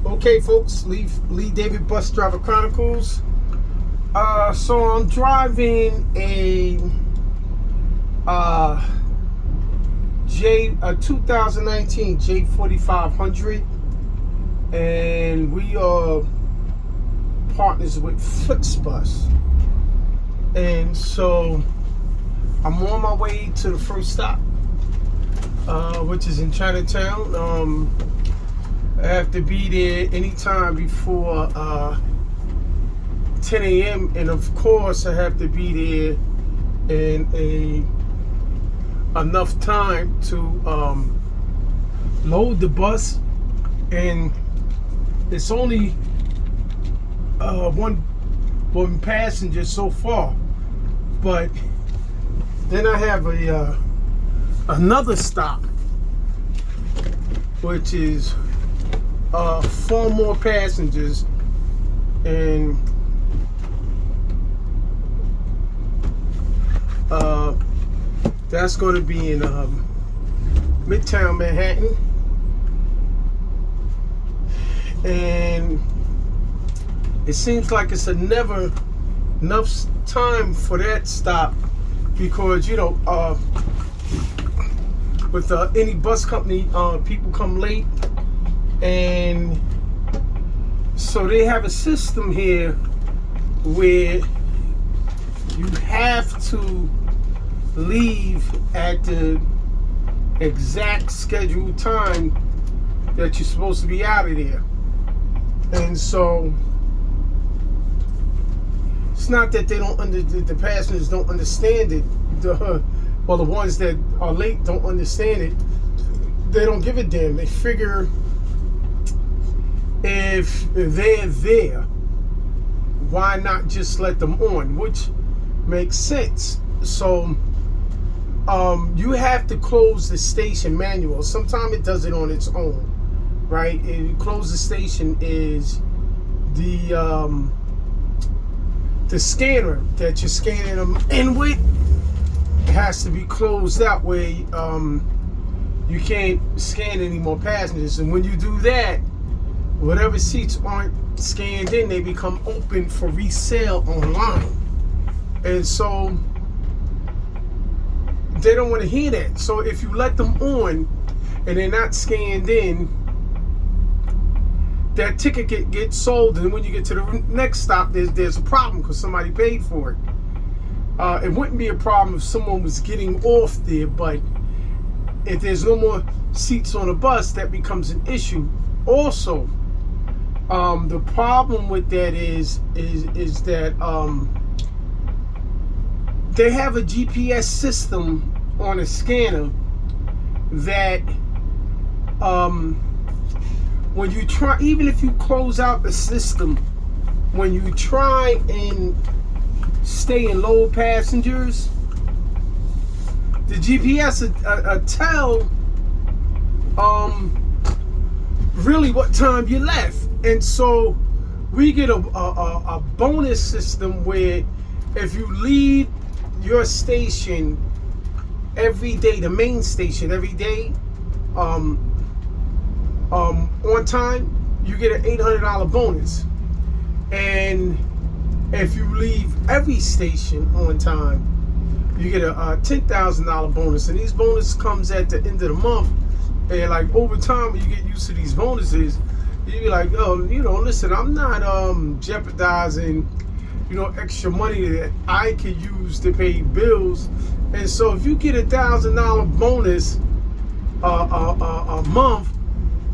Okay, folks, Lee David Bus Driver Chronicles. So I'm driving a 2019 J4500, and we are partners with Flixbus. And so I'm on my way to the first stop, which is in Chinatown. I have to be there anytime before 10 a.m. and of course I have to be there in enough time to load the bus, and it's only one passenger so far, but then I have another stop, which is 4 more passengers, and that's going to be in Midtown Manhattan. And it seems like it's never enough time for that stop, because with any bus company, people come late. And so they have a system here where you have to leave at the exact scheduled time that you're supposed to be out of there. And so it's not that they don't the passengers don't understand it. The ones that are late don't understand it. They don't give a damn. They figure if they're there, why not just let them on, which makes sense. So you have to close the station manual. Sometimes it does it on its own, right? And close the station is the scanner that you're scanning them in with. It has to be closed out where you can't scan any more passengers. And when you do that, whatever seats aren't scanned in, they become open for resale online. And so they don't want to hear that. So if you let them on and they're not scanned in, that ticket gets sold, and when you get to the next stop, there's a problem because somebody paid for it. It wouldn't be a problem if someone was getting off there, but if there's no more seats on the bus, that becomes an issue. Also, the problem with that is that they have a GPS system on a scanner that when you try, even if you close out the system, when you try and stay and load passengers, the GPS tell really what time you left. And so we get a bonus system where if you leave your station every day, the main station every day, on time, you get an $800 bonus. And if you leave every station on time, you get a $10,000 bonus. And these bonuses comes at the end of the month. And like over time, when you get used to these bonuses, you be like, oh, listen, I'm not jeopardizing, extra money that I could use to pay bills. And so if you get a $1,000 bonus a month,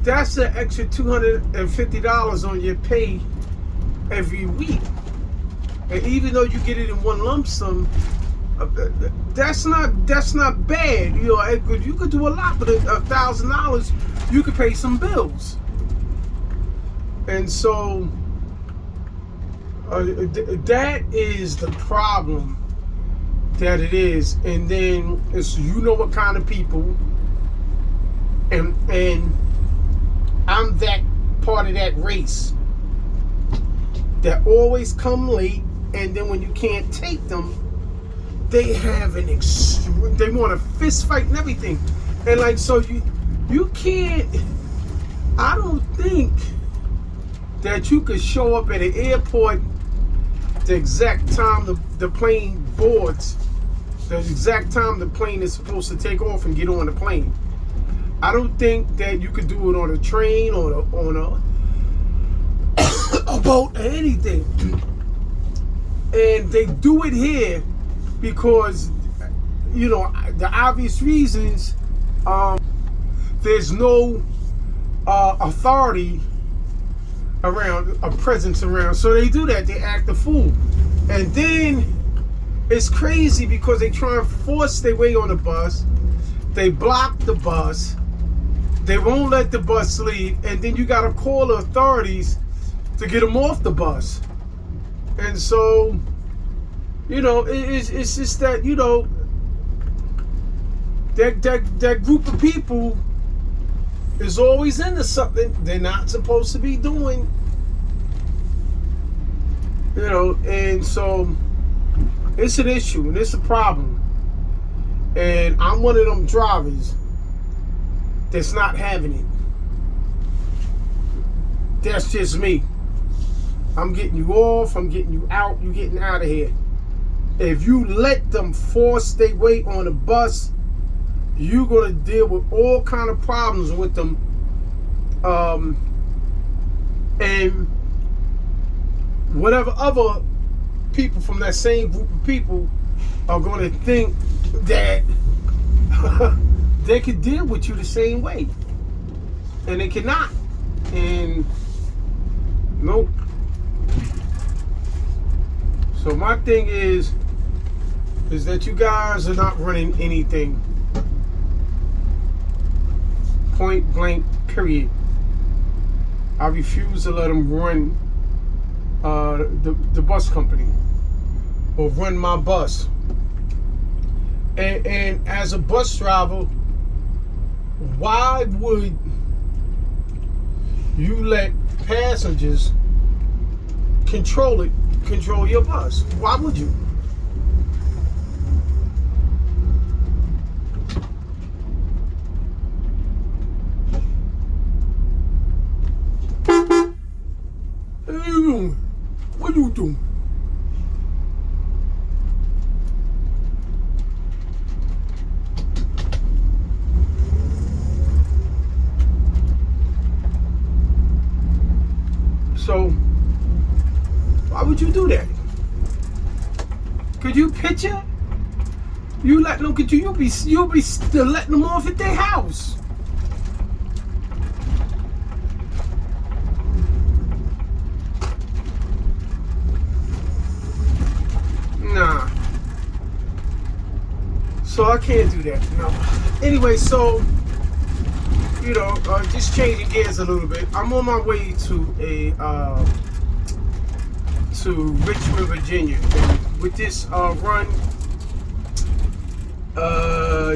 that's an extra $250 on your pay every week. And even though you get it in one lump sum, that's not bad. You could do a lot with $1,000. You could pay some bills. And so that is the problem that it is. And then it's what kind of people, and I'm that part of that race that always come late, and then when you can't take them, they have an extreme, they want a fist fight and everything. And like, so you can't, I don't think that you could show up at an airport the exact time the plane boards, the exact time the plane is supposed to take off and get on the plane. I don't think that you could do it on a train or on a boat or anything. And they do it here because, you know, the obvious reasons, there's no authority around, a presence around. So they do that. They act a fool. And then it's crazy because they try and force their way on the bus. They block the bus. They won't let the bus leave. And then you got to call the authorities to get them off the bus. And so, you know, it's just that, you know, that group of people is always into something they're not supposed to be doing. You know, and so it's an issue and it's a problem. And I'm one of them drivers that's not having it. That's just me. I'm getting you off, I'm getting you out, you getting out of here. If you let them force their way on the bus, you're gonna deal with all kind of problems with them. And whatever other people from that same group of people are gonna think that they can deal with you the same way. And they cannot. And nope. So my thing is that you guys are not running anything. Point blank, period. I refuse to let them run the bus company or run my bus. And as a bus driver, why would you let passengers control your bus? Why would you? What you doing? So, why would you do that? Could you picture? You letting them? You'll be still letting them off at their house. Nah. So I can't do that. No. Anyway, so you know, just changing gears a little bit. I'm on my way to Richmond, Virginia. And with this run,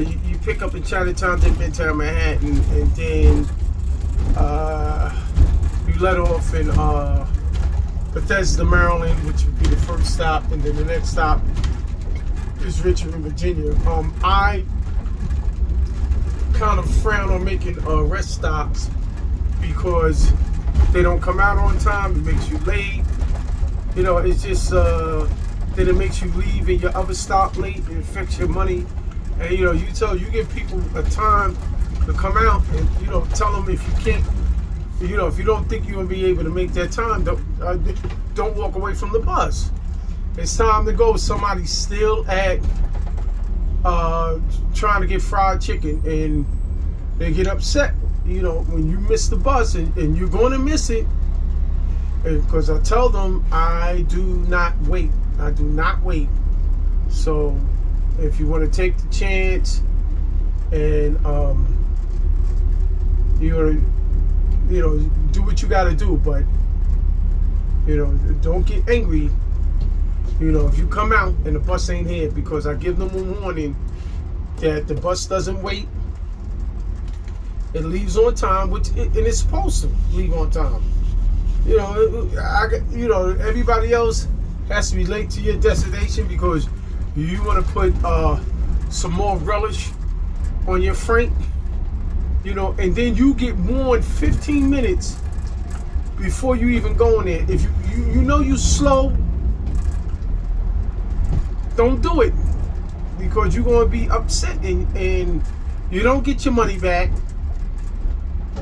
you pick up in Chinatown, then Midtown Manhattan, and then you let off in Bethesda, Maryland, which would be the first stop, and then the next stop is Richmond, Virginia. I kind of frown on making rest stops because they don't come out on time. It makes you late. You know, it's just then it makes you leave in your other stop late and it affects your money. And you know, you give people a time to come out, and you know, tell them if you can't. You know, if you don't think you're gonna be able to make that time, don't walk away from the bus. It's time to go. Somebody's still at trying to get fried chicken, and they get upset. You know, when you miss the bus, and you're going to miss it, because I tell them I do not wait. I do not wait. So if you want to take the chance, and you know, do what you got to do, but you know, don't get angry. You know, if you come out and the bus ain't here, because I give them a warning that the bus doesn't wait. It leaves on time, and it's supposed to leave on time. You know, everybody else has to be late to your destination because you want to put some more relish on your frank. You know, and then you get warned 15 minutes before you even go in there. If you know you slow, don't do it, because you're going to be upset and you don't get your money back.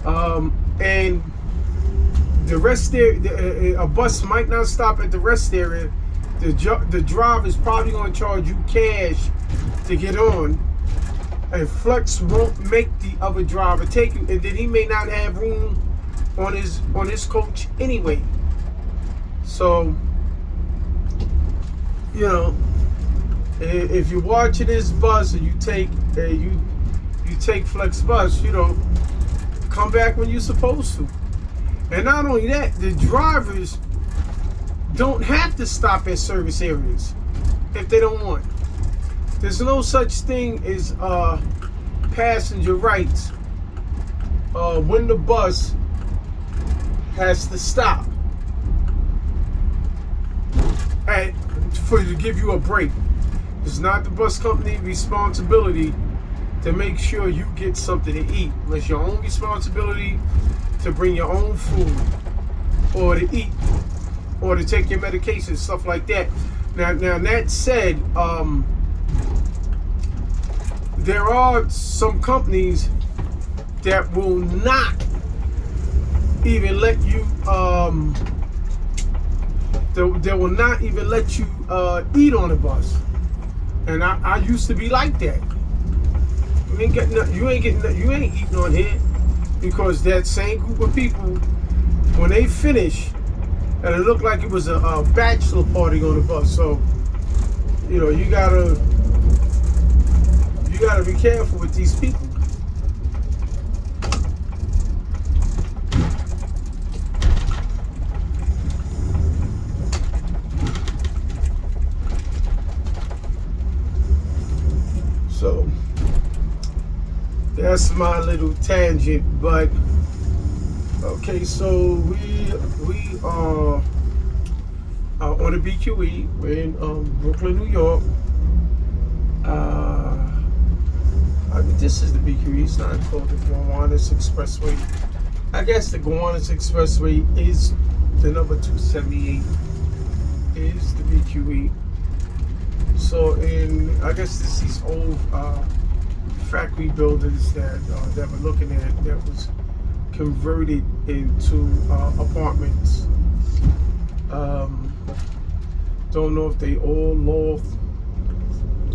And the rest area, a bus might not stop at the rest area. The driver is probably going to charge you cash to get on, and Flex won't make the other driver take you, and then he may not have room on his coach anyway. So, you know, if you're watching this bus and you take Flex bus, you know, come back when you're supposed to. And not only that, the drivers don't have to stop at service areas if they don't want. There's no such thing as passenger rights when the bus has to stop for you to give you a break. It's not the bus company responsibility to make sure you get something to eat. It's your own responsibility to bring your own food, or to eat, or to take your medication, stuff like that. Now that said, there are some companies that will not even let you they will not even let you eat on the bus. And I used to be like that. You ain't eating on here, because that same group of people, when they finish, and it looked like it was a bachelor party on the bus. So, you know, you gotta be careful with these people. So that's my little tangent. But okay, so we are on the BQE. We're in Brooklyn, New York. I mean, this is the BQE. It's not called the Gowanus Expressway. I guess the Gowanus Expressway is the number 278. Is the BQE. So I guess this is old factory buildings that we're looking at that was converted into apartments. Don't know if they all loft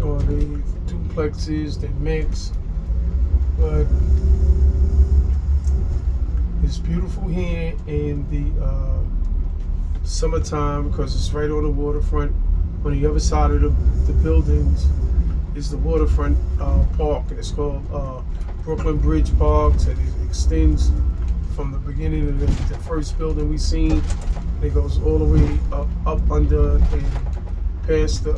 or they duplexes, they mix, but it's beautiful here in the summertime because it's right on the waterfront. On the other side of the buildings is the waterfront park, and it's called Brooklyn Bridge Parks, and it extends from the beginning of the first building we seen. It goes all the way up under and past the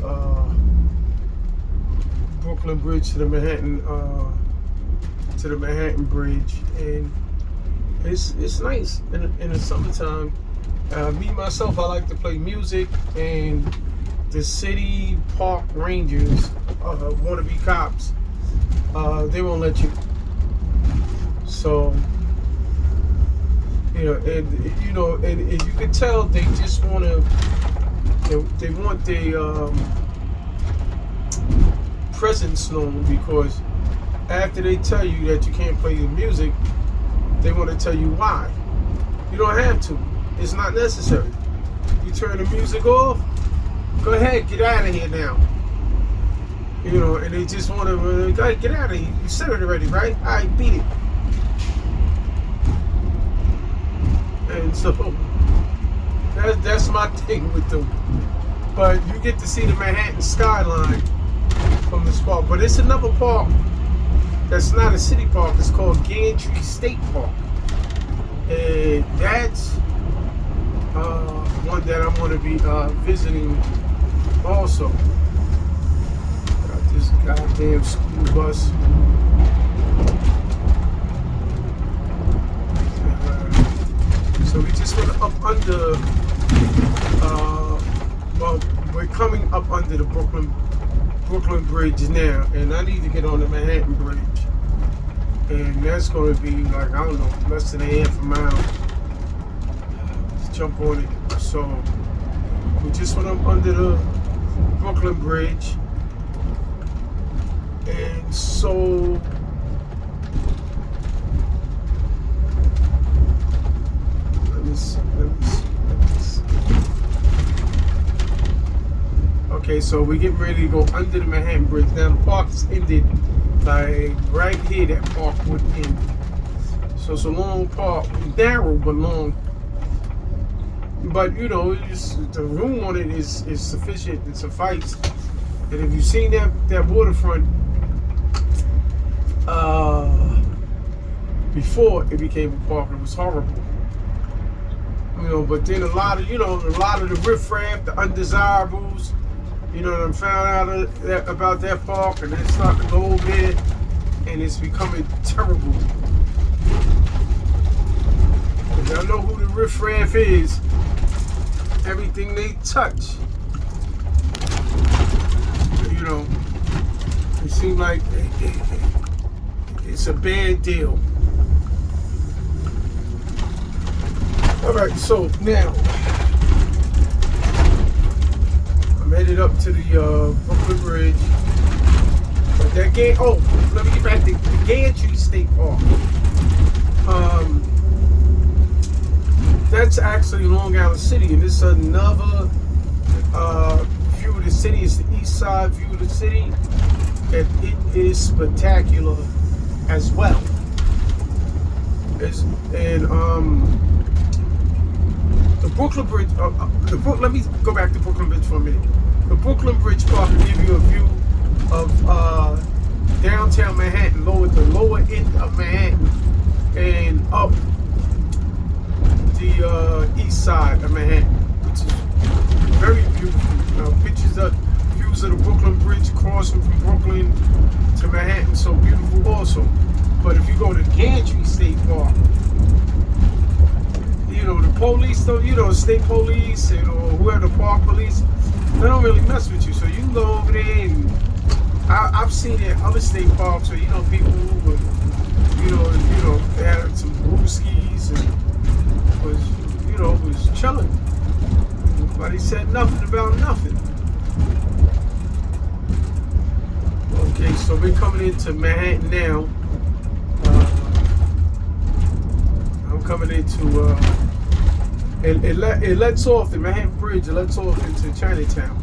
Brooklyn Bridge to the Manhattan Bridge, and it's nice in the summertime. Me myself, I like to play music, and the city park rangers, wannabe cops, they won't let you. So, and you can tell they just want to, they want their presence known, because after they tell you that you can't play the music, they want to tell you why. You don't have to. It's not necessary. You turn the music off, go ahead, get out of here now. And they just want to, get out of here. You said it already, right? All right, beat it. And so, that's my thing with them. But you get to see the Manhattan skyline from this park. But it's another park that's not a city park. It's called Gantry State Park. And that's one that I'm going to be visiting also. Got this goddamn school bus. So we just went up under, we're coming up under the Brooklyn Bridge now, and I need to get on the Manhattan Bridge. And that's going to be like, I don't know, less than a half a mile. jump on it. So we just went up under the Brooklyn Bridge, and so let me see. Okay, so we getting ready to go under the Manhattan Bridge. Now the park is ended, like right here. That park would end. So it's a long park, narrow but long. But you know, the room on it is sufficient and suffice. And if you've seen that waterfront before it became a park, it was horrible. You know, but then a lot of the riffraff, the undesirables, you know, I found out about that park, and they're starting to go over there, and it's becoming terrible. If y'all know who the riffraff is, everything they touch, you know, it seems like it's a bad deal. All right, so now I'm headed up to the Brooklyn Bridge. But that let me get back to the Gantry State Park. That's actually Long Island City, and this is another view of the city. It's the east side view of the city, and it is spectacular as well. The Brooklyn Bridge. Let me go back to Brooklyn Bridge for a minute. The Brooklyn Bridge Park will give you a view of downtown Manhattan, the lower end of Manhattan, and up the east side of Manhattan, which is very beautiful. Views of the Brooklyn Bridge crossing from Brooklyn to Manhattan, so beautiful also. But if you go to Gantry State Park, you know, the police, state police or whoever, the park police, they don't really mess with you. So you can go over there, and I've seen it at other state parks where, you know, people who were, they had some brewskis and was chilling. Nobody said nothing about nothing. Okay, so we're coming into Manhattan now. I'm coming into it lets off the Manhattan Bridge. It lets off into Chinatown,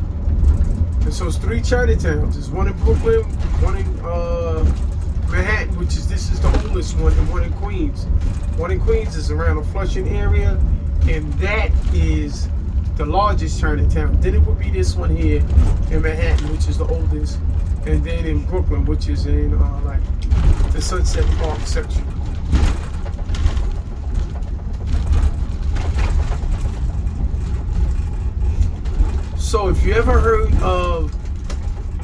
and so it's 3 Chinatowns. There's one in Brooklyn, one in Manhattan, this is the oldest one, and one in Queens. One in Queens is around the Flushing area, and that is the largest Chinatown. Then it would be this one here in Manhattan, which is the oldest, and then in Brooklyn, which is in like the Sunset Park section. So if you ever heard of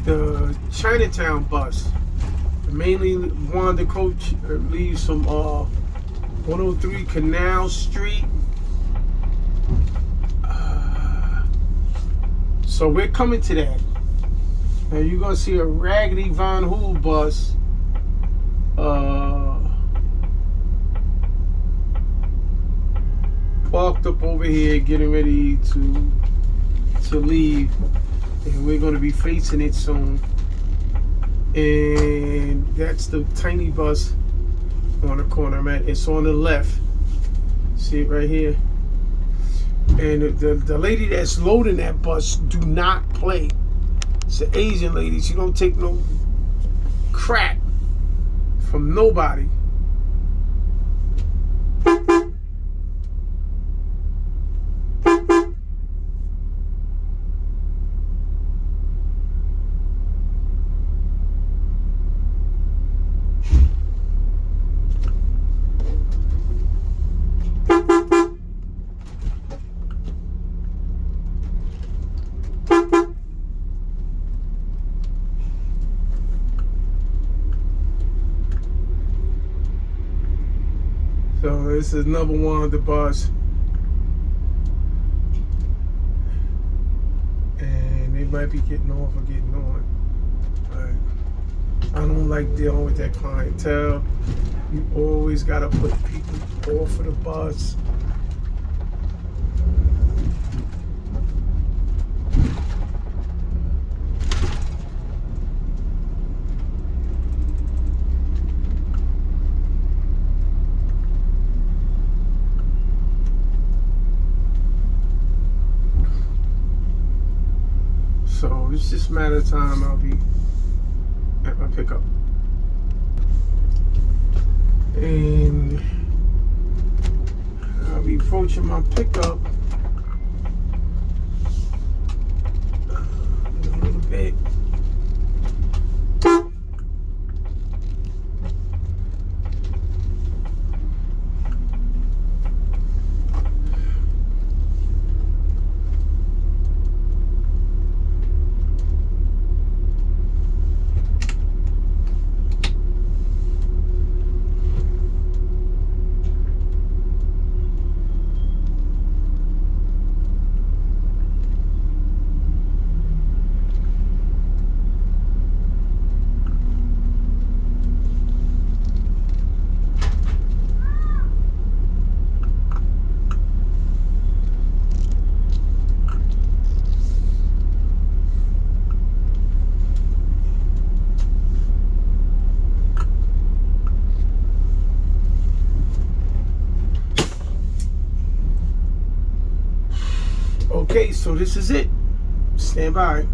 the Chinatown bus, mainly Wanda coach leaves from 103 Canal Street. So we're coming to that. Now you're gonna see a Raggedy Von Hool bus parked up over here, getting ready to leave, and we're going to be facing it soon. And that's the tiny bus on the corner I'm at. It's on the left. See it right here. And the lady that's loading that bus do not play. It's an Asian lady. She don't take no crap from nobody. So this is number one of the bus, and they might be getting off or getting on. But I don't like dealing with that clientele. You always gotta put people off of the bus. So it's just a matter of time I'll be at my pickup. And I'll be approaching my pickup in a little bit. Okay, so this is it. Stand by.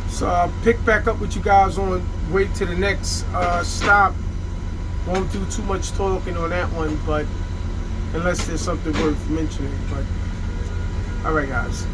So I'll pick back up with you guys on way to the next stop. Won't do too much talking on that one, but unless there's something worth mentioning. But all right, guys.